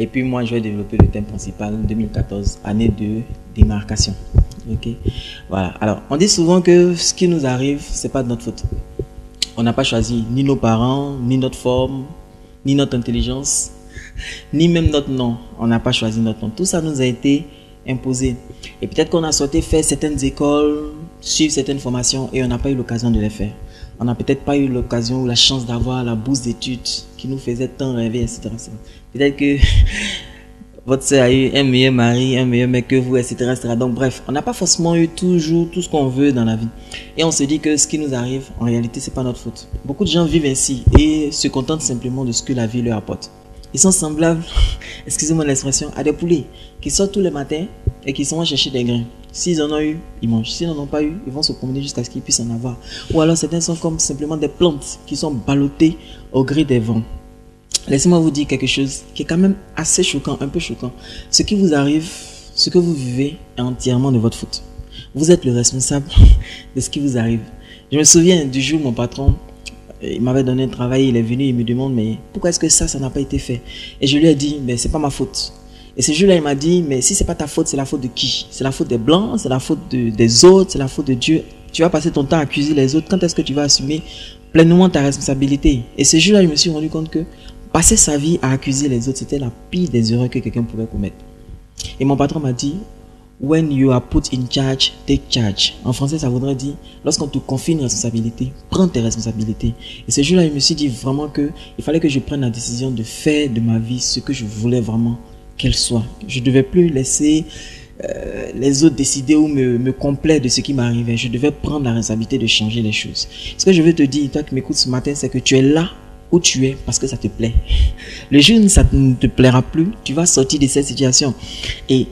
Et puis moi, je vais développer le thème principal 2014, année de démarcation. Ok, voilà. Alors, on dit souvent que ce qui nous arrive, c'est pas de notre faute. On n'a pas choisi ni nos parents, ni notre forme, ni notre intelligence, ni même notre nom. On n'a pas choisi notre nom. Tout ça nous a été imposé. Et peut-être qu'on a souhaité faire certaines écoles, suivre certaines formations et on n'a pas eu l'occasion de les faire. On n'a peut-être pas eu l'occasion ou la chance d'avoir la bourse d'études qui nous faisait tant rêver, etc. Peut-être que votre sœur a eu un meilleur mari, un meilleur mec que vous, etc., etc. Donc bref, on n'a pas forcément eu toujours tout ce qu'on veut dans la vie. Et on se dit que ce qui nous arrive, en réalité, c'est pas notre faute. Beaucoup de gens vivent ainsi et se contentent simplement de ce que la vie leur apporte. Ils sont semblables, excusez-moi l'expression, à des poulets qui sortent tous les matins et qui sont chercher des grains. S'ils en ont eu, ils mangent. S'ils n'en ont pas eu, ils vont se promener jusqu'à ce qu'ils puissent en avoir. Ou alors certains sont comme simplement des plantes qui sont ballottées au gré des vents. Laissez-moi vous dire quelque chose qui est quand même assez choquant, un peu choquant. Ce qui vous arrive, ce que vous vivez est entièrement de votre faute. Vous êtes le responsable de ce qui vous arrive. Je me souviens du jour où mon patron, il m'avait donné un travail, il est venu, il me demande mais pourquoi est-ce que ça n'a pas été fait? Et je lui ai dit mais c'est pas ma faute. Et ce jour-là il m'a dit mais si c'est pas ta faute, c'est la faute de qui? C'est la faute des blancs, c'est la faute des autres, c'est la faute de Dieu. Tu vas passer ton temps à accuser les autres, quand est-ce que tu vas assumer pleinement ta responsabilité? Et ce jour-là je me suis rendu compte que passer sa vie à accuser les autres, c'était la pire des erreurs que quelqu'un pouvait commettre. Et mon patron m'a dit when you are put in charge, take charge. En français, ça voudrait dire, lorsqu'on te confie une responsabilité, prends tes responsabilités. Et ce jour-là, je me suis dit vraiment que il fallait que je prenne la décision de faire de ma vie ce que je voulais vraiment qu'elle soit. Je ne devais plus laisser les autres décider ou me complaire de ce qui m'arrivait. Je devais prendre la responsabilité de changer les choses. Ce que je veux te dire, toi qui m'écoutes ce matin, c'est que tu es là où tu es parce que ça te plaît. Le jour où ça ne te plaira plus, tu vas sortir de cette situation. Et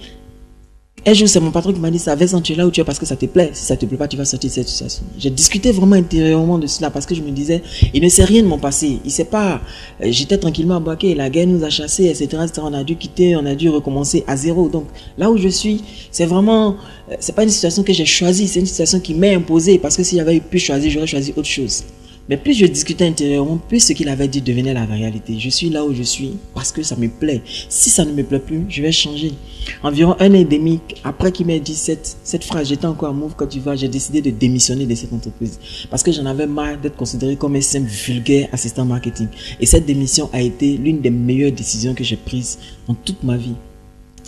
un jour, c'est mon patron qui m'a dit, ça Vincent, tu es là où tu es parce que ça te plaît. Si ça te plaît pas, tu vas sortir de cette situation. J'ai discuté vraiment intérieurement de cela parce que je me disais, il ne sait rien de mon passé. Il sait pas, j'étais tranquillement embarqué, la guerre nous a chassés, etc., etc. On a dû quitter, on a dû recommencer à zéro. Donc, là où je suis, c'est vraiment, c'est pas une situation que j'ai choisie, c'est une situation qui m'est imposée parce que si j'avais pu choisir, j'aurais choisi autre chose. Mais plus je discutais intérieurement, plus ce qu'il avait dit devenait la réalité. Je suis là où je suis parce que ça me plaît. Si ça ne me plaît plus, je vais changer. Environ 1 an et demi après qu'il m'ait dit cette phrase, j'étais encore à Move Côte d'Ivoire, j'ai décidé de démissionner de cette entreprise. Parce que j'en avais marre d'être considéré comme un simple vulgaire assistant marketing. Et cette démission a été l'une des meilleures décisions que j'ai prises dans toute ma vie.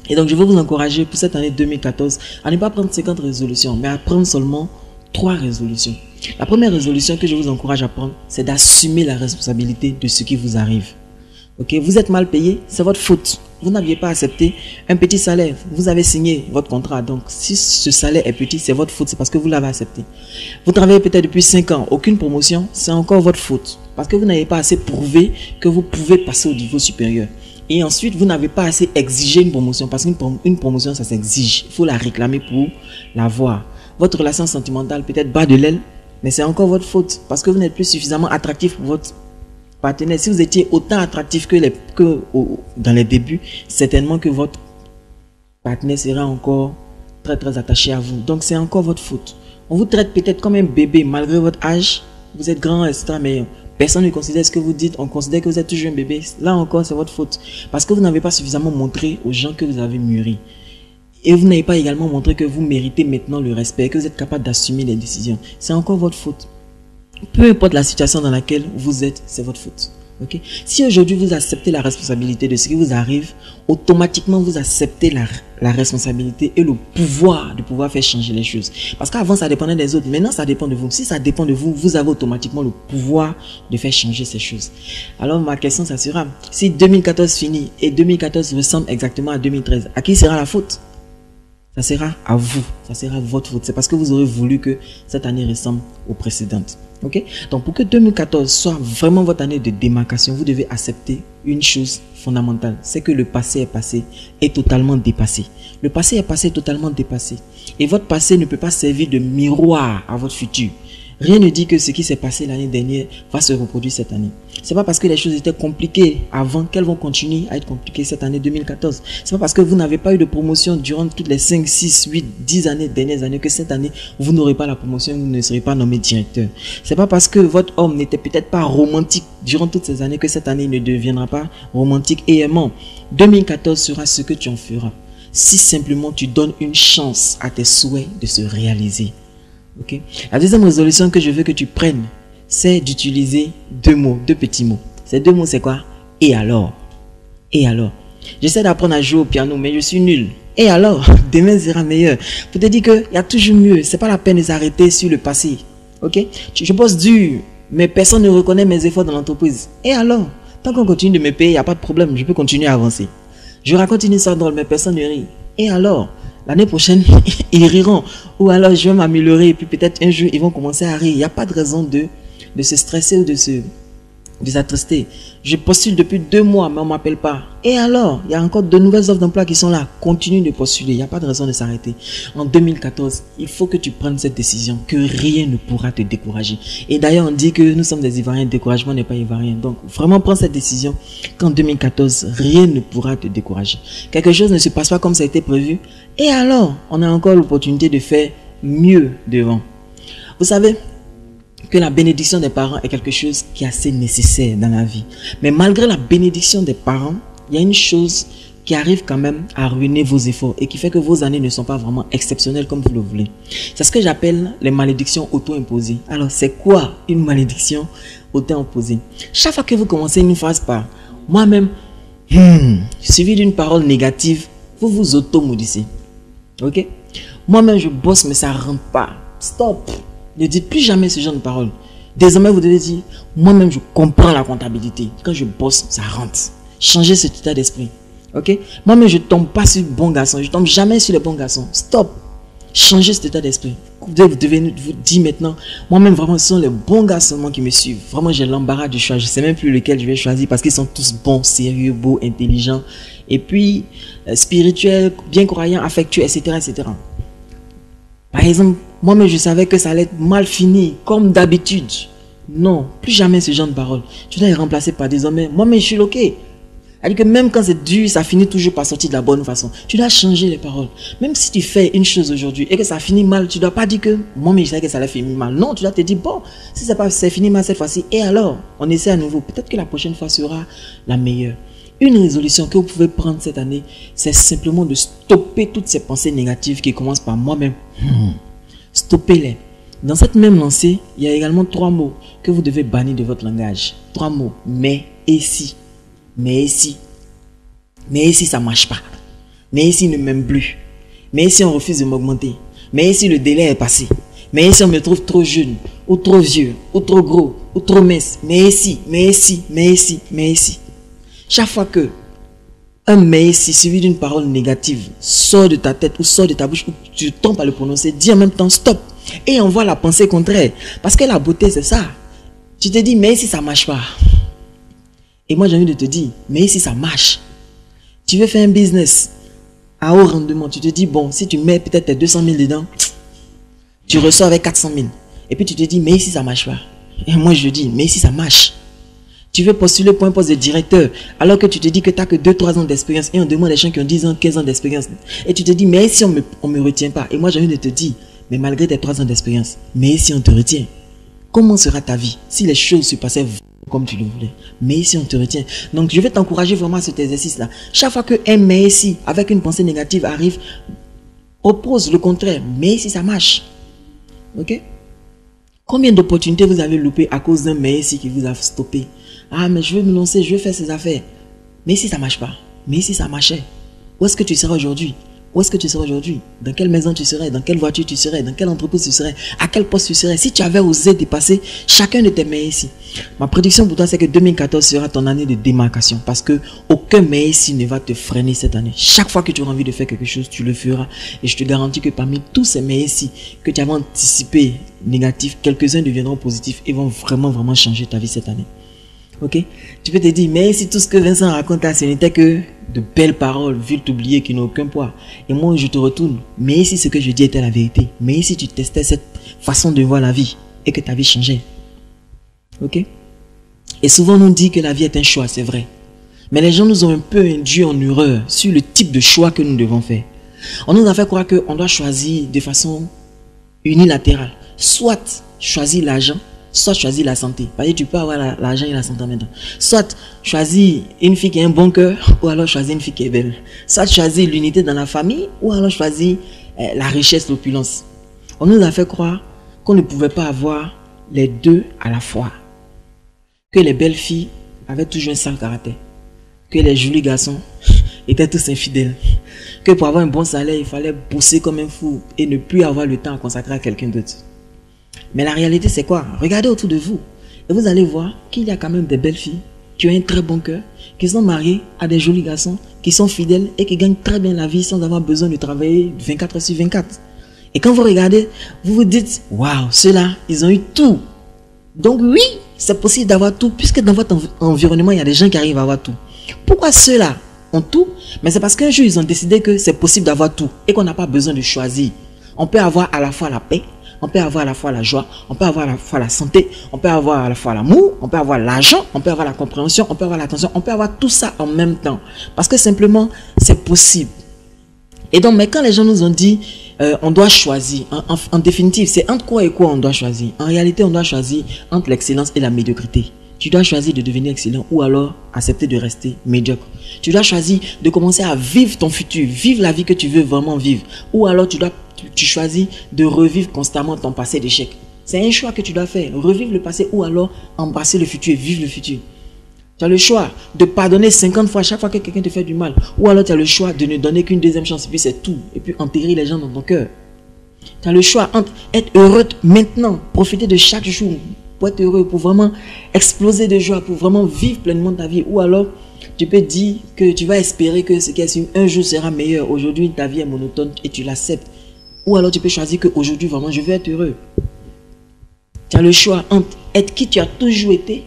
Et donc je veux vous encourager pour cette année 2014 à ne pas prendre 50 résolutions, mais à prendre seulement 3 résolutions. La première résolution que je vous encourage à prendre, c'est d'assumer la responsabilité de ce qui vous arrive. Ok, vous êtes mal payé, c'est votre faute. Vous n'aviez pas accepté un petit salaire. Vous avez signé votre contrat. Donc, si ce salaire est petit, c'est votre faute. C'est parce que vous l'avez accepté. Vous travaillez peut-être depuis 5 ans. Aucune promotion, c'est encore votre faute. Parce que vous n'avez pas assez prouvé que vous pouvez passer au niveau supérieur. Et ensuite, vous n'avez pas assez exigé une promotion. Parce qu'une promotion, ça s'exige. Il faut la réclamer pour l'avoir. Votre relation sentimentale peut-être bat de l'aile. Mais c'est encore votre faute parce que vous n'êtes plus suffisamment attractif pour votre partenaire. Si vous étiez autant attractif que dans les débuts, certainement que votre partenaire sera encore très très attaché à vous. Donc c'est encore votre faute. On vous traite peut-être comme un bébé malgré votre âge. Vous êtes grand, etc. Mais personne ne considère ce que vous dites. On considère que vous êtes toujours un bébé. Là encore, c'est votre faute. Parce que vous n'avez pas suffisamment montré aux gens que vous avez mûri. Et vous n'avez pas également montré que vous méritez maintenant le respect, que vous êtes capable d'assumer les décisions. C'est encore votre faute. Peu importe la situation dans laquelle vous êtes, c'est votre faute. Okay? Si aujourd'hui vous acceptez la responsabilité de ce qui vous arrive, automatiquement vous acceptez la responsabilité et le pouvoir de pouvoir faire changer les choses. Parce qu'avant ça dépendait des autres, maintenant ça dépend de vous. Si ça dépend de vous, vous avez automatiquement le pouvoir de faire changer ces choses. Alors ma question ça sera, si 2014 finit et 2014 ressemble exactement à 2013, à qui sera la faute? Ça sera à vous, ça sera votre faute. C'est parce que vous aurez voulu que cette année ressemble aux précédentes. Ok? Donc pour que 2014 soit vraiment votre année de démarcation, vous devez accepter une chose fondamentale. C'est que le passé est passé et totalement dépassé. Le passé est passé totalement dépassé. Et votre passé ne peut pas servir de miroir à votre futur. Rien ne dit que ce qui s'est passé l'année dernière va se reproduire cette année. C'est pas parce que les choses étaient compliquées avant qu'elles vont continuer à être compliquées cette année 2014. C'est pas parce que vous n'avez pas eu de promotion durant toutes les 5, 6, 8, 10 années, dernières années, que cette année, vous n'aurez pas la promotion, vous ne serez pas nommé directeur. C'est pas parce que votre homme n'était peut-être pas romantique durant toutes ces années que cette année il ne deviendra pas romantique et aimant. 2014 sera ce que tu en feras. Si simplement tu donnes une chance à tes souhaits de se réaliser. Okay. La deuxième résolution que je veux que tu prennes, c'est d'utiliser deux mots, deux petits mots. Ces deux mots, c'est quoi? Et alors? Et alors? J'essaie d'apprendre à jouer au piano, mais je suis nul. Et alors? Demain sera meilleur. Pour te dire qu'il y a toujours mieux. C'est pas la peine de s'arrêter sur le passé. Ok? Je bosse dur, mais personne ne reconnaît mes efforts dans l'entreprise. Et alors? Tant qu'on continue de me payer, il n'y a pas de problème. Je peux continuer à avancer. Je raconte une histoire drôle, mais personne ne rit. Et alors? L'année prochaine, ils riront. Ou alors, je vais m'améliorer. Et puis peut-être un jour, ils vont commencer à rire. Il n'y a pas de raison de se stresser ou de s'attrister. Je postule depuis 2 mois, mais on ne m'appelle pas. Et alors, il y a encore de nouvelles offres d'emploi qui sont là. Continue de postuler. Il n'y a pas de raison de s'arrêter. En 2014, il faut que tu prennes cette décision, que rien ne pourra te décourager. Et d'ailleurs, on dit que nous sommes des Ivoiriens. Le découragement n'est pas ivoirien. Donc, vraiment, prends cette décision qu'en 2014, rien ne pourra te décourager. Quelque chose ne se passe pas comme ça a été prévu. Et alors, on a encore l'opportunité de faire mieux devant. Vous savez que la bénédiction des parents est quelque chose qui est assez nécessaire dans la vie. Mais malgré la bénédiction des parents, il y a une chose qui arrive quand même à ruiner vos efforts et qui fait que vos années ne sont pas vraiment exceptionnelles comme vous le voulez. C'est ce que j'appelle les malédictions auto-imposées. Alors, c'est quoi une malédiction auto-imposée? Chaque fois que vous commencez une phrase par « moi-même », suivi d'une parole négative, vous vous auto-maudissez. Ok? Moi-même, je bosse, mais ça ne rentre pas. Stop! Ne dites plus jamais ce genre de paroles. Désormais, vous devez dire, moi-même, je comprends la comptabilité. Quand je bosse, ça rentre. Changez cet état d'esprit. Ok? Moi-même, je ne tombe pas sur le bon garçon. Je ne tombe jamais sur les bons garçons. Stop. Changez cet état d'esprit. Vous devez vous dire maintenant, moi-même, vraiment, ce sont les bons garçons qui me suivent. Vraiment, j'ai l'embarras du choix. Je ne sais même plus lequel je vais choisir parce qu'ils sont tous bons, sérieux, beaux, intelligents. Et puis, spirituels, bien croyants, affectueux, etc., etc. Par exemple, moi-même, je savais que ça allait être mal fini, comme d'habitude. Non, plus jamais ce genre de paroles. Tu dois les remplacer par désormais. Moi-même, je suis loqué. C'est-à-dire que même quand c'est dur, ça finit toujours par sortir de la bonne façon. Tu dois changer les paroles. Même si tu fais une chose aujourd'hui et que ça finit mal, tu ne dois pas dire que moi-même, je savais que ça allait finir mal. Non, tu dois te dire, bon, si c'est fini mal cette fois-ci, et alors, on essaie à nouveau. Peut-être que la prochaine fois sera la meilleure. Une résolution que vous pouvez prendre cette année, c'est simplement de stopper toutes ces pensées négatives qui commencent par moi-même. Stoppez-les. Dans cette même lancée, il y a également 3 mots que vous devez bannir de votre langage. 3 mots. Mais et si. Mais et si. Mais et si ça ne marche pas. Mais et si il ne m'aime plus. Mais et si on refuse de m'augmenter. Mais et si le délai est passé. Mais et si on me trouve trop jeune. Ou trop vieux. Ou trop gros. Ou trop mince. Mais et si. Mais et si. Mais et si. Mais et si. Chaque fois que un mais si suivi d'une parole négative sort de ta tête ou sort de ta bouche ou tu tombes à le prononcer, dis en même temps stop et envoie la pensée contraire. Parce que la beauté c'est ça. Tu te dis mais si ça marche pas. Et moi j'ai envie de te dire mais si ça marche. Tu veux faire un business à haut rendement. Tu te dis bon si tu mets peut-être tes 200 000 dedans, tu ressors avec 400 000. Et puis tu te dis mais si ça marche pas. Et moi je dis mais si ça marche. Tu veux postuler pour un poste de directeur alors que tu te dis que tu n'as que 2-3 ans d'expérience et on demande des gens qui ont 10 ans, 15 ans d'expérience. Et tu te dis, mais si on me retient pas. Et moi, j'ai envie de te dire, mais malgré tes 3 ans d'expérience, mais si on te retient, comment sera ta vie si les choses se passaient comme tu le voulais? Mais si on te retient. Donc, je vais t'encourager vraiment à cet exercice-là. Chaque fois que un mais si avec une pensée négative arrive, oppose le contraire. Mais si ça marche. Ok? Combien d'opportunités vous avez loupées à cause d'un mais si qui vous a stoppé? Ah, mais je veux me lancer, je veux faire ces affaires. Mais si ça ne marche pas? Mais si ça marchait? Où est-ce que tu serais aujourd'hui? Où est-ce que tu serais aujourd'hui? Dans quelle maison tu serais? Dans quelle voiture tu serais? Dans quelle entreprise tu serais? À quel poste tu serais? Si tu avais osé dépasser chacun de tes mais ici. Ma prédiction pour toi, c'est que 2014 sera ton année de démarcation. Parce que aucun mais ici ne va te freiner cette année. Chaque fois que tu auras envie de faire quelque chose, tu le feras. Et je te garantis que parmi tous ces mais ici que tu avais anticipé négatifs, quelques-uns deviendront positifs et vont vraiment, vraiment changer ta vie cette année. Ok? Tu peux te dire, mais si tout ce que Vincent raconte là, ce n'était que de belles paroles, vite oubliées, qui n'ont aucun poids. Et moi, je te retourne. Mais si ce que je dis était la vérité. Mais si tu testais cette façon de voir la vie. et que ta vie changeait. Ok? Et souvent on nous dit que la vie est un choix, c'est vrai. Mais les gens nous ont un peu induit en erreur sur le type de choix que nous devons faire. On nous a fait croire qu'on doit choisir de façon unilatérale. Soit choisir l'argent, soit choisir la santé. Parce que tu peux avoir l'argent et la santé en même temps. Soit choisir une fille qui a un bon cœur, ou alors choisir une fille qui est belle. Soit choisir l'unité dans la famille, ou alors choisir la richesse, l'opulence. On nous a fait croire qu'on ne pouvait pas avoir les deux à la fois. Que les belles filles avaient toujours un sale caractère. Que les jolis garçons étaient tous infidèles. Que pour avoir un bon salaire, il fallait bosser comme un fou et ne plus avoir le temps à consacrer à quelqu'un d'autre. Mais la réalité, c'est quoi? Regardez autour de vous et vous allez voir qu'il y a quand même des belles filles qui ont un très bon cœur, qui sont mariées à des jolis garçons, qui sont fidèles et qui gagnent très bien la vie sans avoir besoin de travailler 24 heures sur 24. Et quand vous regardez, vous vous dites, waouh, ceux-là, ils ont eu tout. Donc oui, c'est possible d'avoir tout, puisque dans votre environnement, il y a des gens qui arrivent à avoir tout. Pourquoi ceux-là ont tout? Mais c'est parce qu'un jour, ils ont décidé que c'est possible d'avoir tout et qu'on n'a pas besoin de choisir. On peut avoir à la fois la paix, on peut avoir à la fois la joie, on peut avoir à la fois la santé, on peut avoir à la fois l'amour, on peut avoir l'argent, on peut avoir la compréhension, on peut avoir l'attention, on peut avoir tout ça en même temps. Parce que simplement, c'est possible. Et donc, mais quand les gens nous ont dit, on doit choisir, en définitive, c'est entre quoi et quoi on doit choisir? En réalité, on doit choisir entre l'excellence et la médiocrité. Tu dois choisir de devenir excellent ou alors accepter de rester médiocre. Tu dois choisir de commencer à vivre ton futur, vivre la vie que tu veux vraiment vivre. Ou alors tu choisis de revivre constamment ton passé d'échec. C'est un choix que tu dois faire, revivre le passé ou alors embrasser le futur et vivre le futur. Tu as le choix de pardonner 50 fois chaque fois que quelqu'un te fait du mal. Ou alors tu as le choix de ne donner qu'une deuxième chance et puis c'est tout. Et puis enterrer les gens dans ton cœur. Tu as le choix entre être heureux maintenant, profiter de chaque jour pour être heureux, pour vraiment exploser de joie, pour vraiment vivre pleinement ta vie. Ou alors tu peux dire que tu vas espérer que ce qui est un jour sera meilleur. Aujourd'hui ta vie est monotone et tu l'acceptes. Ou alors tu peux choisir qu'aujourd'hui vraiment je veux être heureux. Tu as le choix entre être qui tu as toujours été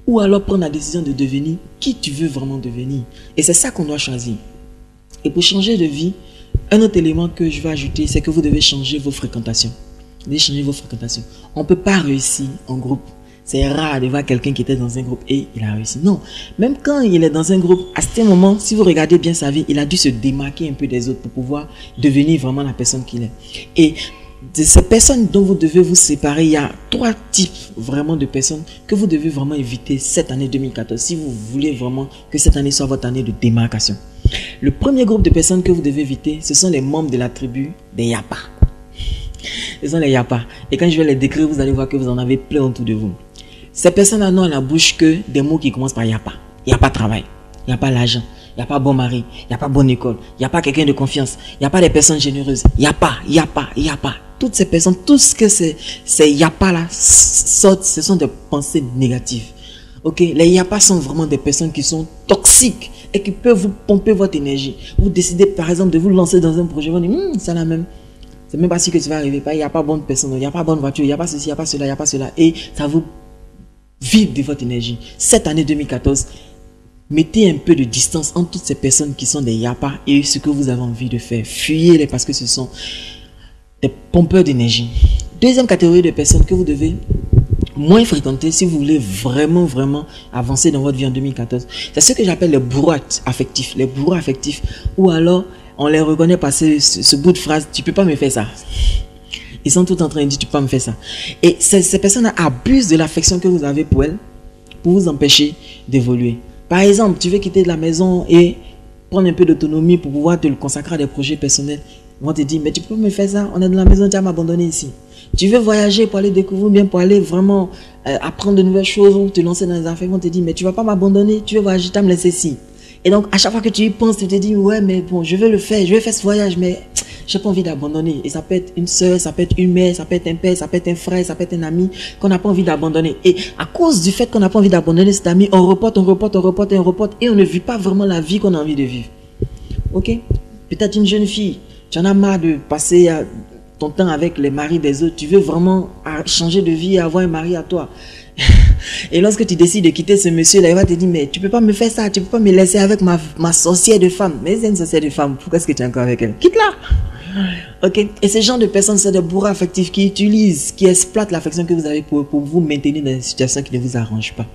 ou alors prendre la décision de devenir qui tu veux vraiment devenir. Et c'est ça qu'on doit choisir. Et pour changer de vie, un autre élément que je vais ajouter, c'est que vous devez changer vos fréquentations. Vous devez changer vos fréquentations. On ne peut pas réussir en groupe. C'est rare de voir quelqu'un qui était dans un groupe et il a réussi. Non, même quand il est dans un groupe, à ce moment, si vous regardez bien sa vie, il a dû se démarquer un peu des autres pour pouvoir devenir vraiment la personne qu'il est. Et de ces personnes dont vous devez vous séparer, il y a 3 types vraiment de personnes que vous devez vraiment éviter cette année 2014 si vous voulez vraiment que cette année soit votre année de démarcation. Le premier groupe de personnes que vous devez éviter, ce sont les membres de la tribu des Yapa. Ce sont les Yapa. Et quand je vais les décrire, vous allez voir que vous en avez plein autour de vous. Ces personnes-là n'ont à la bouche que des mots qui commencent par Yapa. Il n'y a pas de travail, il n'y a pas l'argent, il n'y a pas bon mari, il n'y a pas bonne école, il n'y a pas quelqu'un de confiance, il n'y a pas des personnes généreuses. Il n'y a pas. Toutes ces personnes, tout ce que ces Yapa-là sortent, ce sont des pensées négatives. Ok, les Yapa sont vraiment des personnes qui sont toxiques et qui peuvent vous pomper votre énergie. Vous décidez par exemple de vous lancer dans un projet, vous dites, c'est la même. C'est même pas si que tu vas arriver. Il n'y a pas bonne personne, il n'y a pas bonne voiture, il n'y a pas ceci, il n'y a pas cela, il n'y a pas cela. Et ça vous vide de votre énergie. Cette année 2014, mettez un peu de distance entre toutes ces personnes qui sont des Yapa et ce que vous avez envie de faire. Fuyez-les parce que ce sont des pompeurs d'énergie. Deuxième catégorie de personnes que vous devez moins fréquenter si vous voulez vraiment avancer dans votre vie en 2014, c'est ce que j'appelle les bourreaux affectifs. Les bourreaux affectifs, ou alors on les reconnaît par ce bout de phrase, tu peux pas me faire ça. Ils sont tous en train de dire, tu peux pas me faire ça. Et ces personnes abusent de l'affection que vous avez pour elles, pour vous empêcher d'évoluer. Par exemple, tu veux quitter de la maison et prendre un peu d'autonomie pour pouvoir te consacrer à des projets personnels. Ils vont te dire, mais tu peux me faire ça, on est dans la maison, tu vas m'abandonner ici. Tu veux voyager pour aller découvrir, bien pour aller vraiment apprendre de nouvelles choses ou te lancer dans les affaires, ils vont te dire, mais tu vas pas m'abandonner, tu veux voyager, tu vas me laisser ici. Et donc, à chaque fois que tu y penses, tu te dis, ouais, mais bon, je vais le faire, je vais faire ce voyage, mais j'ai pas envie d'abandonner. Et ça peut être une soeur, ça peut être une mère, ça peut être un père, ça peut être un frère, ça peut être un ami qu'on n'a pas envie d'abandonner. Et à cause du fait qu'on n'a pas envie d'abandonner cet ami, on reporte et on ne vit pas vraiment la vie qu'on a envie de vivre. Ok? Peut-être une jeune fille, tu en as marre de passer ton temps avec les maris des autres, tu veux vraiment changer de vie et avoir un mari à toi. Et lorsque tu décides de quitter ce monsieur-là, il va te dire, mais tu peux pas me faire ça, tu peux pas me laisser avec ma sorcière de femme. Mais c'est une sorcière de femme, pourquoi est-ce que tu es encore avec elle? Quitte-la! Ok, et ce genre de personnes, c'est des bourreaux affectifs qui utilisent, qui exploitent l'affection que vous avez pour vous maintenir dans une situation qui ne vous arrange pas.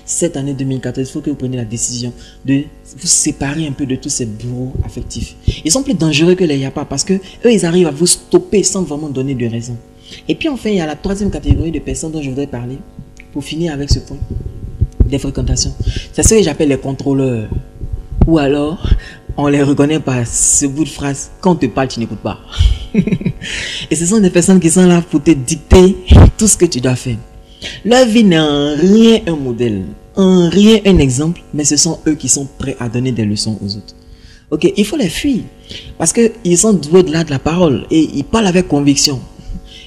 Cette année 2014, il faut que vous preniez la décision de vous séparer un peu de tous ces bourreaux affectifs. Ils sont plus dangereux que les yapas parce que eux, ils arrivent à vous stopper sans vraiment donner de raison. Et puis enfin, il y a la troisième catégorie de personnes dont je voudrais parler pour finir avec ce point des fréquentations. C'est ce que j'appelle les contrôleurs. Ou alors, on les reconnaît par ce bout de phrase, quand on te parle, tu n'écoutes pas. Et ce sont des personnes qui sont là pour te dicter tout ce que tu dois faire. Leur vie n'est en rien un modèle, en rien un exemple, mais ce sont eux qui sont prêts à donner des leçons aux autres. Ok, il faut les fuir, parce qu'ils sont doués de la parole et ils parlent avec conviction.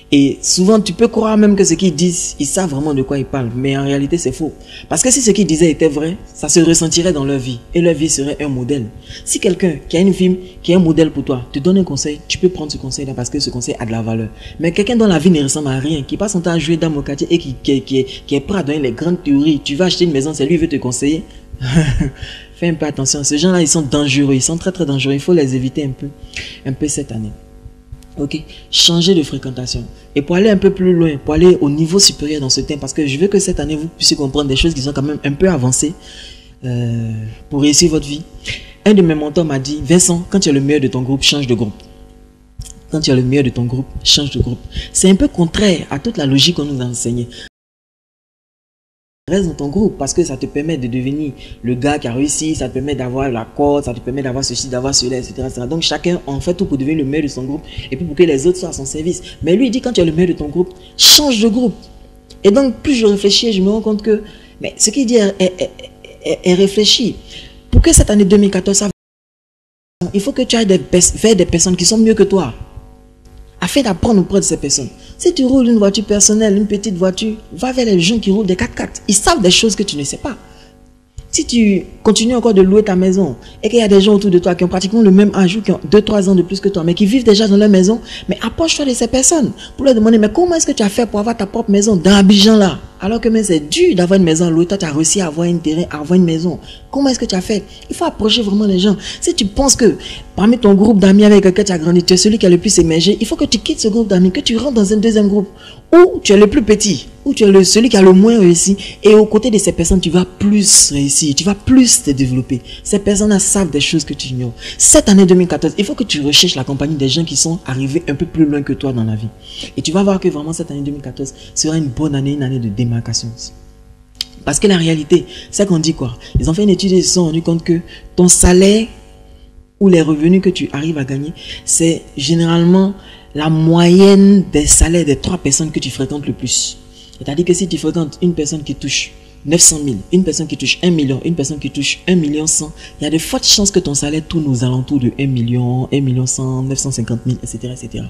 Et souvent, tu peux croire même que ce qu'ils disent, ils savent vraiment de quoi ils parlent. Mais en réalité, c'est faux. Parce que si ce qu'ils disaient était vrai, ça se ressentirait dans leur vie. Et leur vie serait un modèle. Si quelqu'un qui a une film, qui est un modèle pour toi, te donne un conseil, tu peux prendre ce conseil-là parce que ce conseil a de la valeur. Mais quelqu'un dont la vie ne ressemble à rien, qui passe son temps à jouer dans mon quartier et qui est prêt à donner les grandes théories, tu vas acheter une maison, c'est lui qui veut te conseiller. Fais un peu attention. Ces gens-là, ils sont dangereux. Ils sont très très dangereux. Il faut les éviter un peu cette année. Ok, changer de fréquentation. Et pour aller un peu plus loin, pour aller au niveau supérieur dans ce thème, parce que je veux que cette année, vous puissiez comprendre des choses qui sont quand même un peu avancées pour réussir votre vie. Un de mes mentors m'a dit, Vincent, quand tu es le meilleur de ton groupe, change de groupe. Quand tu es le meilleur de ton groupe, change de groupe. C'est un peu contraire à toute la logique qu'on nous a enseignée. Reste dans ton groupe parce que ça te permet de devenir le gars qui a réussi, ça te permet d'avoir la corde, ça te permet d'avoir ceci, d'avoir cela, etc., etc. Donc chacun en fait tout pour devenir le meilleur de son groupe et puis pour que les autres soient à son service. Mais lui il dit quand tu es le meilleur de ton groupe, change de groupe. Et donc plus je réfléchis, je me rends compte que mais ce qu'il dit est réfléchi. Pour que cette année 2014, il faut que tu ailles vers des personnes qui sont mieux que toi, afin d'apprendre auprès de ces personnes. Si tu roules une voiture personnelle, une petite voiture, va vers les gens qui roulent des 4x4. Ils savent des choses que tu ne sais pas. Si tu continues encore de louer ta maison et qu'il y a des gens autour de toi qui ont pratiquement le même âge ou qui ont 2-3 ans de plus que toi, mais qui vivent déjà dans leur maison, mais approche-toi de ces personnes pour leur demander, mais comment est-ce que tu as fait pour avoir ta propre maison dans Abidjan là? Alors que c'est dur d'avoir une maison à louer, toi tu as réussi à avoir un terrain, à avoir une maison. Comment est-ce que tu as fait? Il faut approcher vraiment les gens. Si tu penses que parmi ton groupe d'amis avec lequel tu as grandi, tu es celui qui a le plus émergé, il faut que tu quittes ce groupe d'amis, que tu rentres dans un deuxième groupe où tu es le plus petit, où tu es celui qui a le moins réussi, et aux côtés de ces personnes, tu vas plus réussir, tu vas plus te développer. Ces personnes-là savent des choses que tu ignores. Cette année 2014, il faut que tu recherches la compagnie des gens qui sont arrivés un peu plus loin que toi dans la vie. Et tu vas voir que vraiment cette année 2014 sera une bonne année, une année de démarcation. Parce que la réalité, c'est qu'on dit quoi? Ils ont fait une étude et ils se sont rendus compte que ton salaire ou les revenus que tu arrives à gagner, c'est généralement la moyenne des salaires des 3 personnes que tu fréquentes le plus. C'est-à-dire que si tu fréquentes une personne qui touche 900 000, une personne qui touche 1 million, une personne qui touche 1 million 100, il y a de fortes chances que ton salaire tourne aux alentours de 1 million, 1 million 100, 950 000, etc., etc.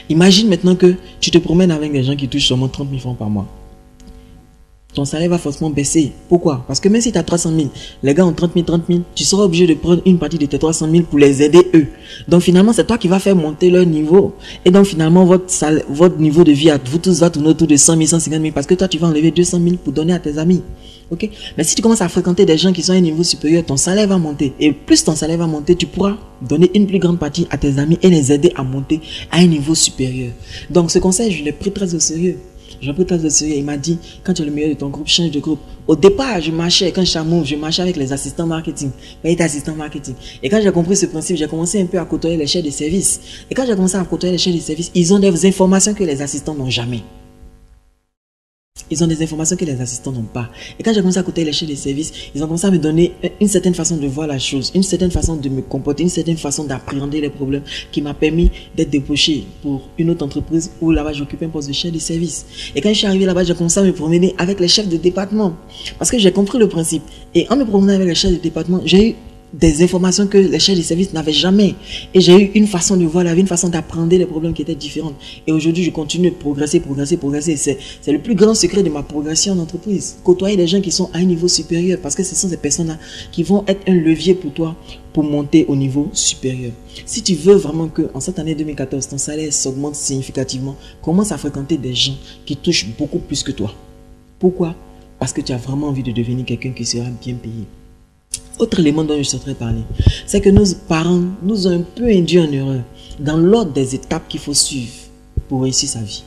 Imagine maintenant que tu te promènes avec des gens qui touchent seulement 30 000 francs par mois. Ton salaire va forcément baisser. Pourquoi? Parce que même si tu as 300 000, les gars ont 30 000, tu seras obligé de prendre une partie de tes 300 000 pour les aider eux. Donc finalement, c'est toi qui vas faire monter leur niveau. Et donc finalement, votre niveau de vie à vous tous va tourner autour de 100 000, 150 000 parce que toi, tu vas enlever 200 000 pour donner à tes amis. Ok? Mais si tu commences à fréquenter des gens qui sont à un niveau supérieur, ton salaire va monter. Et plus ton salaire va monter, tu pourras donner une plus grande partie à tes amis et les aider à monter à un niveau supérieur. Donc ce conseil, je l'ai pris très au sérieux. Il m'a dit, quand tu es le meilleur de ton groupe, change de groupe. Au départ, je marchais, quand je marchais avec les assistants marketing. Et quand j'ai compris ce principe, j'ai commencé un peu à côtoyer les chefs de service. Et quand j'ai commencé à côtoyer les chefs de service, ils ont des informations que les assistants n'ont jamais. Ils ont des informations que les assistants n'ont pas. Et quand j'ai commencé à côtoyer les chefs de service, ils ont commencé à me donner une certaine façon de voir la chose, une certaine façon de me comporter, une certaine façon d'appréhender les problèmes qui m'a permis d'être débauché pour une autre entreprise où là-bas j'occupais un poste de chef de service. Et quand je suis arrivé là-bas, j'ai commencé à me promener avec les chefs de département. Parce que j'ai compris le principe. Et en me promenant avec les chefs de département, j'ai eu des informations que les chefs de service n'avaient jamais. Et j'ai eu une façon de voir la vie, une façon d'apprendre les problèmes qui étaient différentes. Et aujourd'hui, je continue de progresser. C'est le plus grand secret de ma progression en entreprise. Côtoyer des gens qui sont à un niveau supérieur. Parce que ce sont ces personnes-là qui vont être un levier pour toi pour monter au niveau supérieur. Si tu veux vraiment que en cette année 2014, ton salaire s'augmente significativement, commence à fréquenter des gens qui touchent beaucoup plus que toi. Pourquoi? Parce que tu as vraiment envie de devenir quelqu'un qui sera bien payé. Autre élément dont je souhaiterais parler, c'est que nos parents nous ont un peu induit en erreur dans l'ordre des étapes qu'il faut suivre pour réussir sa vie.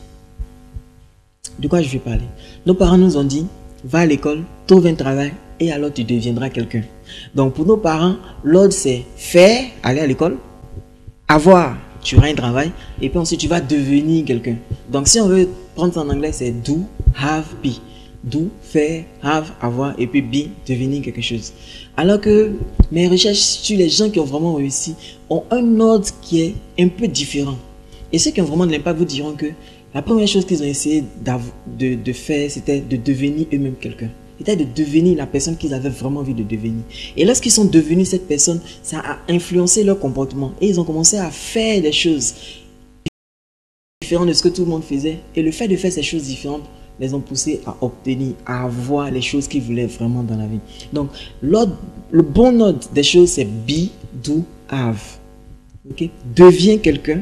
De quoi je vais parler? Nos parents nous ont dit, va à l'école, trouve un travail et alors tu deviendras quelqu'un. Donc pour nos parents, l'ordre c'est faire, aller à l'école, avoir, tu auras un travail et puis ensuite tu vas devenir quelqu'un. Donc si on veut prendre ça en anglais, c'est do, have, be. Do, faire, have, avoir et puis be, devenir quelque chose. Alors que mes recherches sur les gens qui ont vraiment réussi ont un ordre qui est un peu différent. Et ceux qui ont vraiment de l'impact vous diront que la première chose qu'ils ont essayé de faire, c'était de devenir eux-mêmes quelqu'un. C'était de devenir la personne qu'ils avaient vraiment envie de devenir. Et lorsqu'ils sont devenus cette personne, ça a influencé leur comportement. Et ils ont commencé à faire des choses différentes de ce que tout le monde faisait. Et le fait de faire ces choses différentes les ont poussés à obtenir, à avoir les choses qu'ils voulaient vraiment dans la vie. Donc, le bon ordre des choses, c'est be, do, have. Okay? Deviens quelqu'un,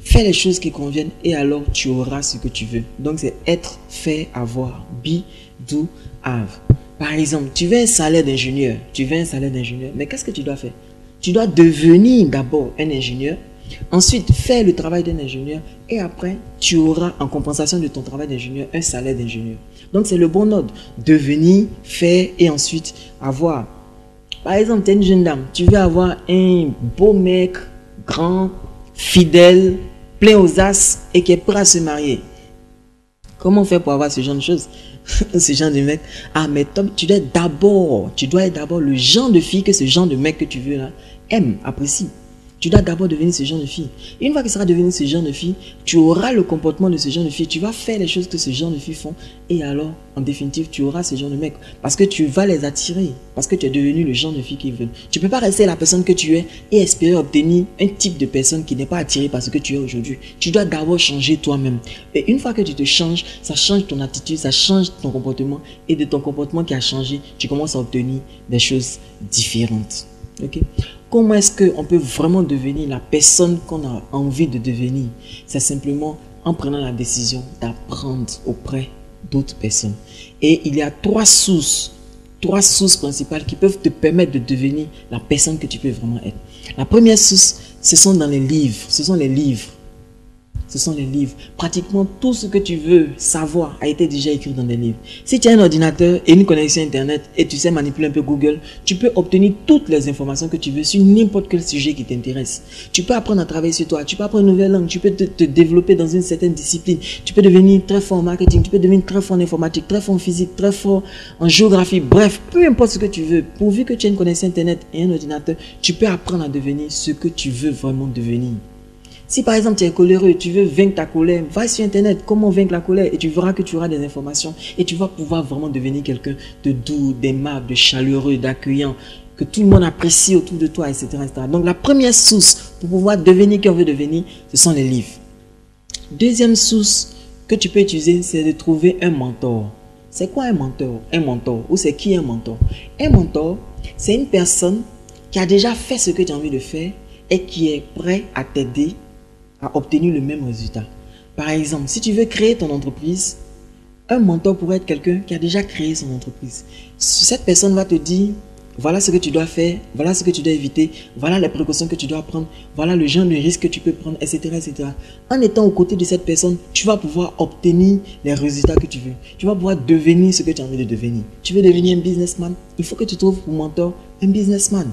fais les choses qui conviennent et alors tu auras ce que tu veux. Donc, c'est être, faire, avoir. Be, do, have. Par exemple, tu veux un salaire d'ingénieur. Mais qu'est-ce que tu dois faire? Tu dois devenir d'abord un ingénieur. Ensuite, faire le travail d'un ingénieur et après, tu auras en compensation de ton travail d'ingénieur un salaire d'ingénieur. Donc, c'est le bon ordre. Devenir, faire et ensuite avoir. Par exemple, tu es une jeune dame, tu veux avoir un beau mec, grand, fidèle, plein aux as et qui est prêt à se marier. Comment faire pour avoir ce genre de choses? Ce genre de mec? Ah, mais Tom, tu dois être d'abord le genre de fille que ce genre de mec que tu veux là aime, apprécie. Tu dois d'abord devenir ce genre de fille. Et une fois que tu seras devenu ce genre de fille, tu auras le comportement de ce genre de fille. Tu vas faire les choses que ce genre de filles font. Et alors, en définitive, tu auras ce genre de mec. Parce que tu vas les attirer. Parce que tu es devenu le genre de fille qu'ils veulent. Tu ne peux pas rester la personne que tu es et espérer obtenir un type de personne qui n'est pas attirée par ce que tu es aujourd'hui. Tu dois d'abord changer toi-même. Et une fois que tu te changes, ça change ton attitude, ça change ton comportement. Et de ton comportement qui a changé, tu commences à obtenir des choses différentes. Ok? Comment est-ce qu'on peut vraiment devenir la personne qu'on a envie de devenir? C'est simplement en prenant la décision d'apprendre auprès d'autres personnes. Et il y a trois sources principales qui peuvent te permettre de devenir la personne que tu peux vraiment être. La première source, ce sont dans les livres. Ce sont les livres. Pratiquement tout ce que tu veux savoir a été déjà écrit dans des livres. Si tu as un ordinateur et une connexion Internet et tu sais manipuler un peu Google, tu peux obtenir toutes les informations que tu veux sur n'importe quel sujet qui t'intéresse. Tu peux apprendre à travailler sur toi, tu peux apprendre une nouvelle langue, tu peux te développer dans une certaine discipline, tu peux devenir très fort en marketing, tu peux devenir très fort en informatique, très fort en physique, très fort en géographie. Bref, peu importe ce que tu veux, pourvu que tu aies une connexion Internet et un ordinateur, tu peux apprendre à devenir ce que tu veux vraiment devenir. Si par exemple tu es coléreux, tu veux vaincre ta colère, va sur Internet, comment vaincre la colère et tu verras que tu auras des informations et tu vas pouvoir vraiment devenir quelqu'un de doux, d'aimable, de chaleureux, d'accueillant, que tout le monde apprécie autour de toi, etc., etc. Donc la première source pour pouvoir devenir qui on veut devenir, ce sont les livres. Deuxième source que tu peux utiliser, c'est de trouver un mentor. C'est quoi un mentor? Un mentor, ou c'est qui un mentor? Un mentor, c'est une personne qui a déjà fait ce que tu as envie de faire et qui est prêt à t'aider à obtenir le même résultat. Par exemple, si tu veux créer ton entreprise, un mentor pourrait être quelqu'un qui a déjà créé son entreprise. Cette personne va te dire, voilà ce que tu dois faire, voilà ce que tu dois éviter, voilà les précautions que tu dois prendre, voilà le genre de risque que tu peux prendre, etc., etc. En étant aux côtés de cette personne, tu vas pouvoir obtenir les résultats que tu veux. Tu vas pouvoir devenir ce que tu as envie de devenir. Tu veux devenir un businessman, il faut que tu trouves pour mentor un businessman.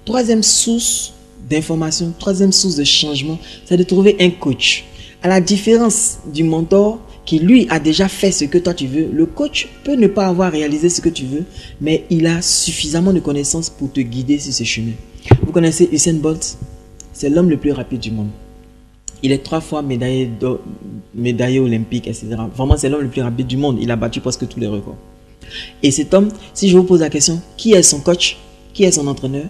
Troisième source d'information, troisième source de changement, c'est de trouver un coach. À la différence du mentor qui lui a déjà fait ce que toi tu veux, le coach peut ne pas avoir réalisé ce que tu veux, mais il a suffisamment de connaissances pour te guider sur ce chemin. Vous connaissez Usain Bolt? C'est l'homme le plus rapide du monde. Il est 3 fois médaillé olympique, etc. Vraiment, c'est l'homme le plus rapide du monde. Il a battu presque tous les records. Et cet homme, si je vous pose la question, qui est son coach? Qui est son entraîneur?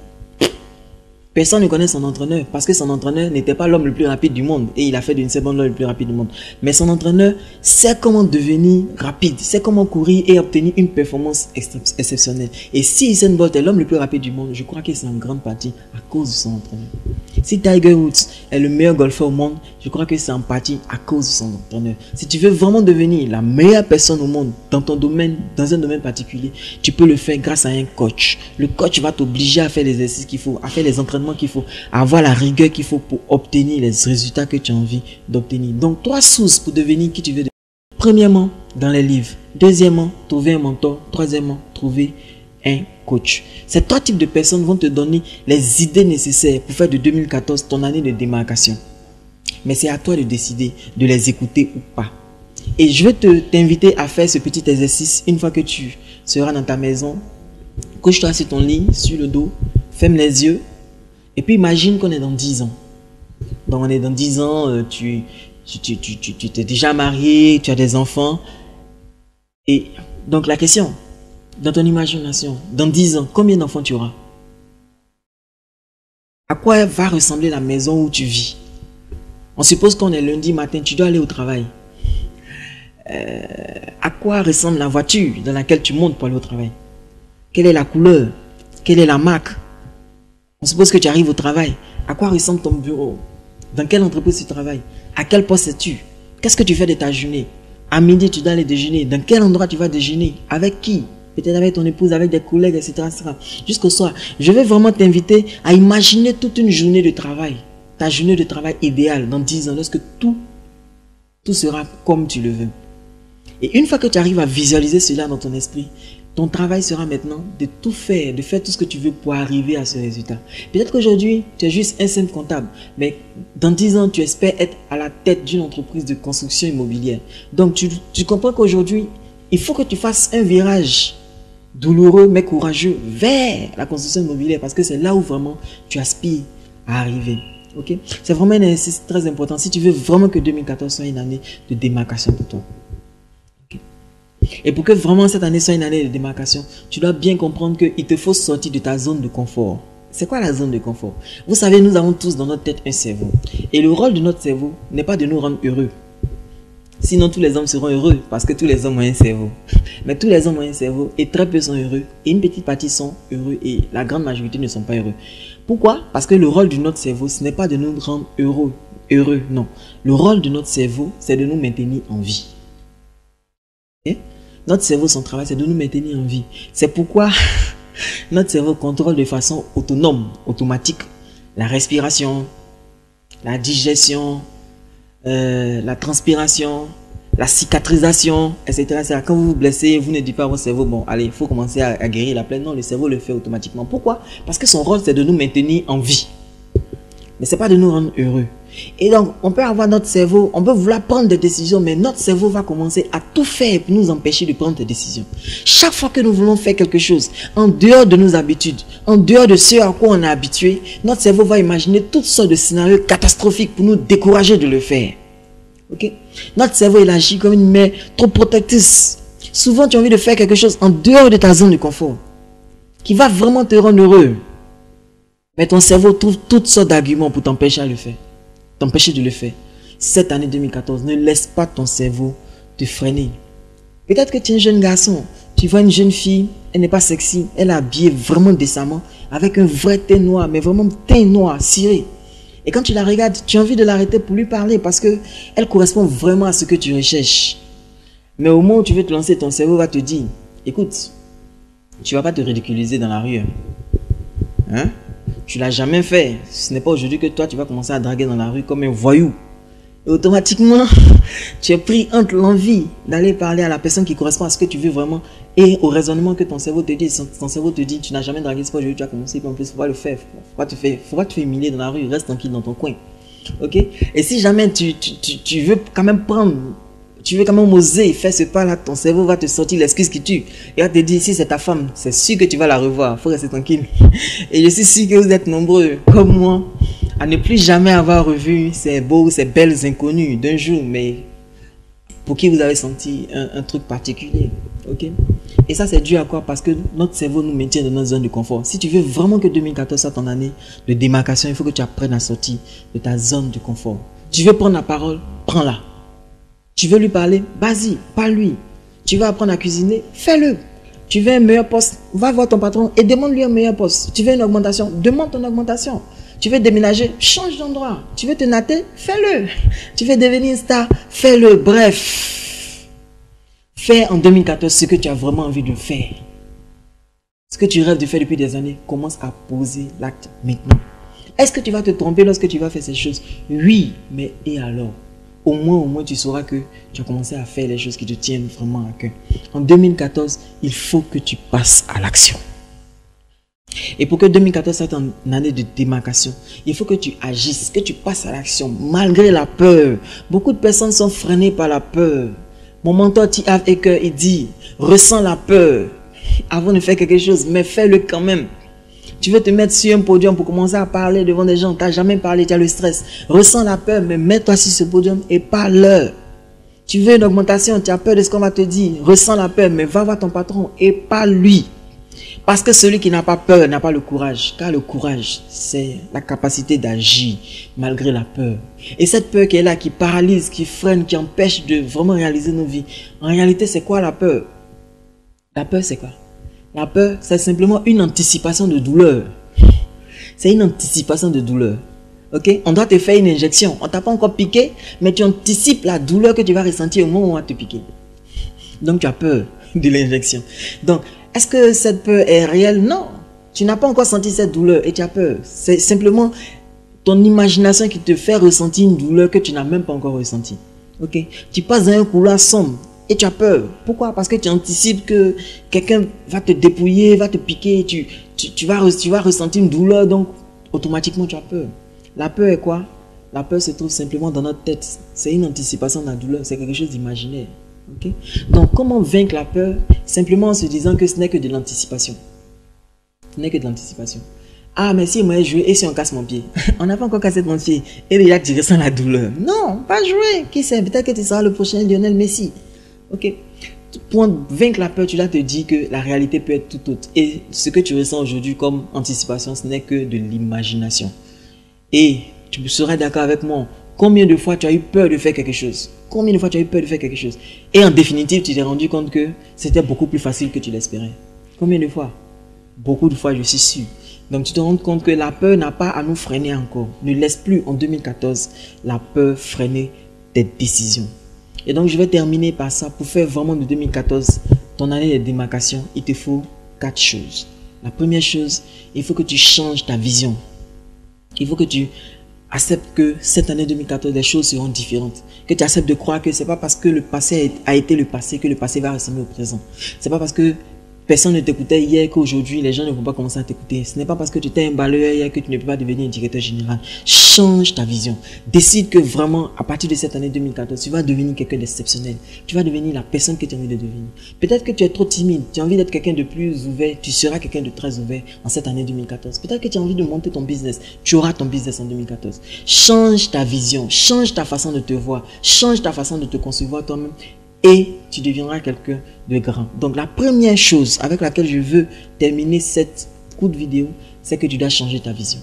Personne ne connaît son entraîneur parce que son entraîneur n'était pas l'homme le plus rapide du monde et il a fait d'une seconde l'homme le plus rapide du monde. Mais son entraîneur sait comment devenir rapide, sait comment courir et obtenir une performance exceptionnelle. Et si Usain Bolt est l'homme le plus rapide du monde, je crois que c'est en grande partie à cause de son entraîneur. Si Tiger Woods est le meilleur golfeur au monde, je crois que c'est en partie à cause de son entraîneur. Si tu veux vraiment devenir la meilleure personne au monde dans ton domaine, dans un domaine particulier, tu peux le faire grâce à un coach. Le coach va t'obliger à faire les exercices qu'il faut, à faire les entraînements qu'il faut, à avoir la rigueur qu'il faut pour obtenir les résultats que tu as envie d'obtenir. Donc, 3 sources pour devenir qui tu veux devenir. Premièrement, dans les livres. Deuxièmement, trouver un mentor. Troisièmement, trouver un coach. Ces 3 types de personnes vont te donner les idées nécessaires pour faire de 2014 ton année de démarcation. Mais c'est à toi de décider de les écouter ou pas. Et je vais t'inviter à faire ce petit exercice une fois que tu seras dans ta maison. Couche-toi sur ton lit, sur le dos, ferme les yeux et puis imagine qu'on est dans 10 ans. Donc on est dans 10 ans, tu t'es déjà marié, tu as des enfants. Et donc la question, dans ton imagination, dans 10 ans, combien d'enfants tu auras? À quoi va ressembler la maison où tu vis? On suppose qu'on est lundi matin, tu dois aller au travail. À quoi ressemble la voiture dans laquelle tu montes pour aller au travail? Quelle est la couleur? Quelle est la marque? On suppose que tu arrives au travail. À quoi ressemble ton bureau? Dans quelle entreprise tu travailles? À quel poste es-tu? Qu'est-ce que tu fais de ta journée? À midi, tu dois aller déjeuner. Dans quel endroit tu vas déjeuner? Avec qui? Peut-être avec ton épouse, avec des collègues, etc. Jusqu'au soir. Je vais vraiment t'inviter à imaginer toute une journée de travail. Ta journée de travail idéale dans 10 ans, lorsque tout sera comme tu le veux. Et une fois que tu arrives à visualiser cela dans ton esprit, ton travail sera maintenant de tout faire, de faire tout ce que tu veux pour arriver à ce résultat. Peut-être qu'aujourd'hui, tu es juste un simple comptable, mais dans 10 ans, tu espères être à la tête d'une entreprise de construction immobilière. Donc, tu comprends qu'aujourd'hui, il faut que tu fasses un virage douloureux mais courageux vers la construction immobilière parce que c'est là où vraiment tu aspires à arriver. Okay? C'est vraiment un exercice très important si tu veux vraiment que 2014 soit une année de démarcation pour toi. Okay? Et pour que vraiment cette année soit une année de démarcation, tu dois bien comprendre qu'il te faut sortir de ta zone de confort. C'est quoi la zone de confort? Vous savez, nous avons tous dans notre tête un cerveau. Et le rôle de notre cerveau n'est pas de nous rendre heureux. Sinon, tous les hommes seront heureux parce que tous les hommes ont un cerveau. Mais tous les hommes ont un cerveau et très peu sont heureux. Et une petite partie sont heureux et la grande majorité ne sont pas heureux. Pourquoi? Parce que le rôle de notre cerveau, ce n'est pas de nous rendre heureux, non. Le rôle de notre cerveau, c'est de nous maintenir en vie. Okay? Notre cerveau, son travail, c'est de nous maintenir en vie. C'est pourquoi notre cerveau contrôle de façon autonome, automatique, la respiration, la digestion, la transpiration, la cicatrisation, etc. Quand vous vous blessez, vous ne dites pas à votre cerveau, bon, allez, il faut commencer à guérir la plaie. Non, le cerveau le fait automatiquement. Pourquoi? Parce que son rôle, c'est de nous maintenir en vie. Mais ce n'est pas de nous rendre heureux. Et donc, on peut avoir notre cerveau, on peut vouloir prendre des décisions, mais notre cerveau va commencer à tout faire pour nous empêcher de prendre des décisions. Chaque fois que nous voulons faire quelque chose, en dehors de nos habitudes, en dehors de ce à quoi on est habitué, notre cerveau va imaginer toutes sortes de scénarios catastrophiques pour nous décourager de le faire. Okay? Notre cerveau, il agit comme une mère trop protectrice. Souvent, tu as envie de faire quelque chose en dehors de ta zone de confort, qui va vraiment te rendre heureux. Mais ton cerveau trouve toutes sortes d'arguments pour t'empêcher de le faire. T'empêcher de le faire. Cette année 2014, ne laisse pas ton cerveau te freiner. Peut-être que tu es un jeune garçon, tu vois une jeune fille, elle n'est pas sexy, elle est habillée vraiment décemment, avec un vrai teint noir, mais vraiment teint noir, ciré. Et quand tu la regardes, tu as envie de l'arrêter pour lui parler parce qu'elle correspond vraiment à ce que tu recherches. Mais au moment où tu veux te lancer, ton cerveau va te dire, écoute, tu ne vas pas te ridiculiser dans la rue. Hein? Tu ne l'as jamais fait. Ce n'est pas aujourd'hui que toi, tu vas commencer à draguer dans la rue comme un voyou. Et automatiquement, tu es pris entre l'envie d'aller parler à la personne qui correspond à ce que tu veux vraiment et au raisonnement que ton cerveau te dit. Ton cerveau te dit, tu n'as jamais dragué, c'est pas aujourd'hui que tu as commencé, puis en plus, il ne faut pas le faire. Il ne faut pas te faire humilier dans la rue, reste tranquille dans ton coin. Ok? Et si jamais tu veux quand même tu veux quand même oser faire ce pas-là, ton cerveau va te sortir l'excuse qui tue. Et va te dire, si c'est ta femme, c'est sûr que tu vas la revoir. Il faut rester tranquille. Et je suis sûr que vous êtes nombreux, comme moi, à ne plus jamais avoir revu ces beaux, ces belles inconnues d'un jour, mais pour qui vous avez senti un truc particulier. Ok? Et ça, c'est dû à quoi? Parce que notre cerveau nous maintient dans notre zone de confort. Si tu veux vraiment que 2014 soit ton année de démarcation, il faut que tu apprennes à sortir de ta zone de confort. Tu veux prendre la parole? Prends-la. Tu veux lui parler? Vas-y, parle-lui. Tu veux apprendre à cuisiner? Fais-le. Tu veux un meilleur poste? Va voir ton patron et demande-lui un meilleur poste. Tu veux une augmentation? Demande ton augmentation. Tu veux déménager, change d'endroit. Tu veux te natter, fais-le. Tu veux devenir star, fais-le. Bref, fais en 2014 ce que tu as vraiment envie de faire. Ce que tu rêves de faire depuis des années, commence à poser l'acte maintenant. Est-ce que tu vas te tromper lorsque tu vas faire ces choses? Oui, mais et alors? Au moins, tu sauras que tu as commencé à faire les choses qui te tiennent vraiment à cœur. En 2014, il faut que tu passes à l'action. Et pour que 2014 soit une année de démarcation, il faut que tu agisses, que tu passes à l'action, malgré la peur. Beaucoup de personnes sont freinées par la peur. Mon mentor T.A. Eker, il dit, ressens la peur avant de faire quelque chose, mais fais-le quand même. Tu veux te mettre sur un podium pour commencer à parler devant des gens, tu n'as jamais parlé, tu as le stress. Ressens la peur, mais mets-toi sur ce podium et parle-leur. Tu veux une augmentation, tu as peur de ce qu'on va te dire. Ressens la peur, mais va voir ton patron et parle-lui. Parce que celui qui n'a pas peur n'a pas le courage. Car le courage, c'est la capacité d'agir malgré la peur. Et cette peur qui est là, qui paralyse, qui freine, qui empêche de vraiment réaliser nos vies. En réalité, c'est quoi la peur? La peur, c'est quoi? La peur, c'est simplement une anticipation de douleur. C'est une anticipation de douleur. Ok? On doit te faire une injection. On ne t'a pas encore piqué, mais tu anticipes la douleur que tu vas ressentir au moment où on va te piquer. Donc, tu as peur de l'injection. Donc, est-ce que cette peur est réelle? Non. Tu n'as pas encore senti cette douleur et tu as peur. C'est simplement ton imagination qui te fait ressentir une douleur que tu n'as même pas encore ressentie. Ok? Tu passes dans un couloir sombre. Et tu as peur. Pourquoi? Parce que tu anticipes que quelqu'un va te dépouiller, va te piquer, tu vas ressentir une douleur, donc automatiquement tu as peur. La peur est quoi? La peur se trouve simplement dans notre tête. C'est une anticipation de la douleur, c'est quelque chose d'imaginaire. Okay? Donc comment vaincre la peur? Simplement en se disant que ce n'est que de l'anticipation. Ce n'est que de l'anticipation. Ah, mais si moi je joue et si on casse mon pied? On n'a pas encore cassé mon pied. Et déjà tu ressens la douleur. Non, pas jouer. Qui sait? Peut-être que tu seras le prochain Lionel Messi. Ok, pour vaincre la peur, tu dois te dire que la réalité peut être tout autre. Et ce que tu ressens aujourd'hui comme anticipation, ce n'est que de l'imagination. Et tu seras d'accord avec moi, combien de fois tu as eu peur de faire quelque chose? Combien de fois tu as eu peur de faire quelque chose? Et en définitive, tu t'es rendu compte que c'était beaucoup plus facile que tu l'espérais. Combien de fois? Beaucoup de fois, je suis sûr. Donc tu te rends compte que la peur n'a pas à nous freiner encore. Ne laisse plus en 2014 la peur freiner tes décisions. Et donc, je vais terminer par ça. Pour faire vraiment de 2014 ton année de démarcation, il te faut 4 choses. La première chose, il faut que tu changes ta vision. Il faut que tu acceptes que cette année 2014, les choses seront différentes. Que tu acceptes de croire que ce n'est pas parce que le passé a été le passé que le passé va ressembler au présent. Ce n'est pas parce que personne ne t'écoutait hier qu'aujourd'hui les gens ne vont pas commencer à t'écouter. Ce n'est pas parce que tu étais un balayeur hier que tu ne peux pas devenir un directeur général. Change ta vision. Décide que vraiment, à partir de cette année 2014, tu vas devenir quelqu'un d'exceptionnel. Tu vas devenir la personne que tu as envie de devenir. Peut-être que tu es trop timide. Tu as envie d'être quelqu'un de plus ouvert. Tu seras quelqu'un de très ouvert en cette année 2014. Peut-être que tu as envie de monter ton business. Tu auras ton business en 2014. Change ta vision. Change ta façon de te voir. Change ta façon de te concevoir toi-même. Et tu deviendras quelqu'un de grand. Donc la première chose avec laquelle je veux terminer cette courte vidéo, c'est que tu dois changer ta vision.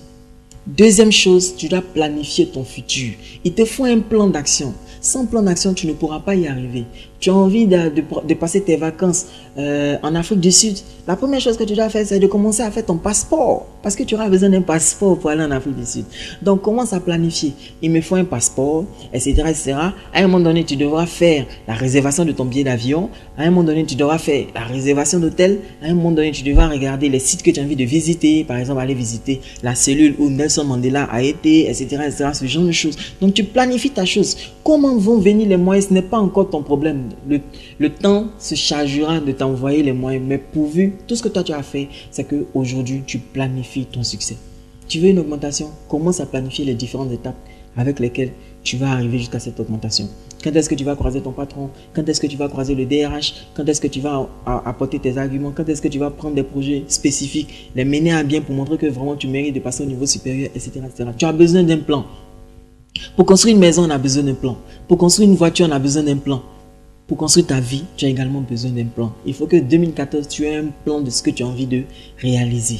Deuxième chose, tu dois planifier ton futur. Il te faut un plan d'action. Sans plan d'action, tu ne pourras pas y arriver. Tu as envie de passer tes vacances en Afrique du Sud. La première chose que tu dois faire, c'est de commencer à faire ton passeport. Parce que tu auras besoin d'un passeport pour aller en Afrique du Sud. Donc, commence à planifier. Il me faut un passeport, etc., etc. À un moment donné, tu devras faire la réservation de ton billet d'avion. À un moment donné, tu devras faire la réservation d'hôtel. À un moment donné, tu devras regarder les sites que tu as envie de visiter. Par exemple, aller visiter la cellule où Nelson Mandela a été, etc., etc., ce genre de choses. Donc, tu planifies ta chose. Comment vont venir les moyens? Ce n'est pas encore ton problème. Le temps se chargera de t'envoyer les moyens, mais pourvu, tout ce que toi tu as fait, c'est qu'aujourd'hui tu planifies ton succès. Tu veux une augmentation? Commence à planifier les différentes étapes avec lesquelles tu vas arriver jusqu'à cette augmentation. Quand est-ce que tu vas croiser ton patron? Quand est-ce que tu vas croiser le DRH? Quand est-ce que tu vas apporter tes arguments? Quand est-ce que tu vas prendre des projets spécifiques, les mener à bien pour montrer que vraiment tu mérites de passer au niveau supérieur, etc., etc. Tu as besoin d'un plan. Pour construire une maison, on a besoin d'un plan. Pour construire une voiture, on a besoin d'un plan. Pour construire ta vie, tu as également besoin d'un plan. Il faut que 2014, tu aies un plan de ce que tu as envie de réaliser.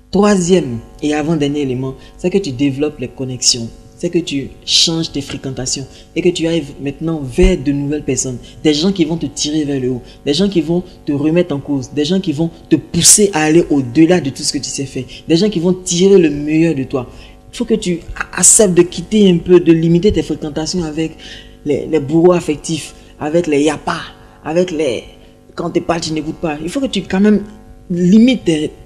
Troisième et avant-dernier élément, c'est que tu développes les connexions. C'est que tu changes tes fréquentations et que tu arrives maintenant vers de nouvelles personnes. Des gens qui vont te tirer vers le haut. Des gens qui vont te remettre en cause. Des gens qui vont te pousser à aller au-delà de tout ce que tu sais faire. Des gens qui vont tirer le meilleur de toi. Il faut que tu acceptes de quitter un peu, de limiter tes fréquentations avec les bourreaux affectifs, avec les yapas, avec les... Quand tu parles, tu n'écoutes pas. Il faut que tu quand même limites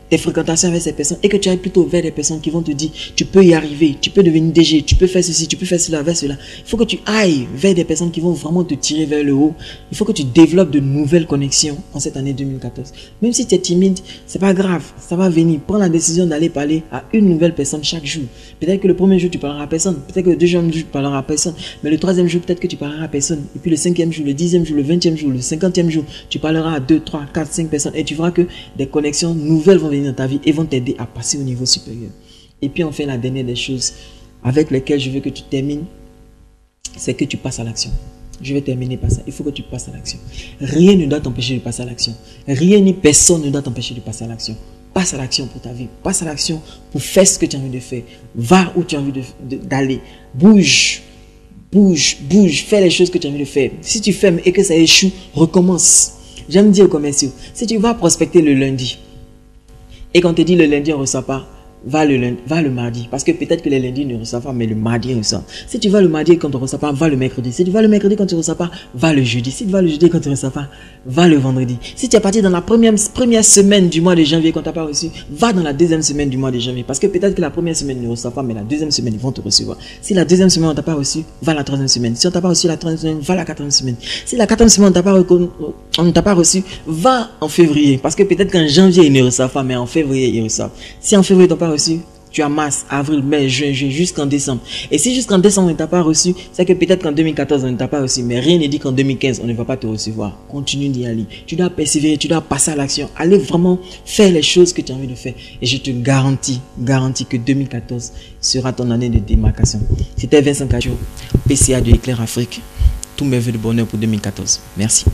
tes fréquentations avec ces personnes et que tu ailles plutôt vers des personnes qui vont te dire tu peux y arriver, tu peux devenir DG, tu peux faire ceci, tu peux faire cela, vers cela. Il faut que tu ailles vers des personnes qui vont vraiment te tirer vers le haut. Il faut que tu développes de nouvelles connexions en cette année 2014. Même si tu es timide, c'est pas grave, ça va venir. Prends la décision d'aller parler à une nouvelle personne chaque jour. Peut-être que le premier jour tu parleras à personne, peut-être que le deuxième jour tu parleras à personne, mais le troisième jour peut-être que tu parleras à personne. Et puis le cinquième jour, le 10e jour, le 20e jour, le 50e jour, tu parleras à 2, 3, 4, 5 personnes et tu verras que des connexions nouvelles vont venir dans ta vie et vont t'aider à passer au niveau supérieur. Et puis enfin, la dernière des choses avec lesquelles je veux que tu termines, c'est que tu passes à l'action. Je vais terminer par ça. Il faut que tu passes à l'action. Rien ne doit t'empêcher de passer à l'action. Rien ni personne ne doit t'empêcher de passer à l'action. Passe à l'action pour ta vie. Passe à l'action pour faire ce que tu as envie de faire. Va où tu as envie d'aller. Bouge. Bouge, bouge. Fais les choses que tu as envie de faire. Si tu fermes et que ça échoue, recommence. J'aime dire aux commerciaux, si tu vas prospecter le lundi, et qu'on te dit le lundi on ne reçoit pas, va le mardi. Parce que peut-être que le lundi ne reçoit pas, mais le mardi on reçoit. Si tu vas le mardi et qu'on ne te reçoit pas, va le mercredi. Si tu vas le mercredi quand tu ne reçois pas, va le jeudi. Si tu vas le jeudi quand tu ne reçois pas, va le vendredi. Si tu es parti dans la première semaine du mois de janvier qu'on ne t'a pas reçu, va dans la deuxième semaine du mois de janvier. Parce que peut-être que la première semaine ne reçoit pas, mais la deuxième semaine ils vont te recevoir. Si la deuxième semaine on ne t'a pas reçu, va la troisième semaine. Si on ne t'a pas reçu la troisième semaine, va la quatrième semaine. Si la quatrième semaine on ne t'a pas reçu, va en février. Parce que peut-être qu'en janvier ils ne reçoivent pas, mais en février ils reçoivent. Si en février ils t'ont pas reçu, tu as mars, avril, mai, juin, juillet, jusqu'en décembre. Et si jusqu'en décembre, on ne t'a pas reçu, c'est que peut-être qu'en 2014, on ne t'a pas reçu. Mais rien ne dit qu'en 2015, on ne va pas te recevoir. Continue d'y aller. Tu dois persévérer, tu dois passer à l'action. Aller vraiment faire les choses que tu as envie de faire. Et je te garantis que 2014 sera ton année de démarcation. C'était Vincent Cadio, PCA de Éclair Afrique. Tous mes vœux de bonheur pour 2014. Merci.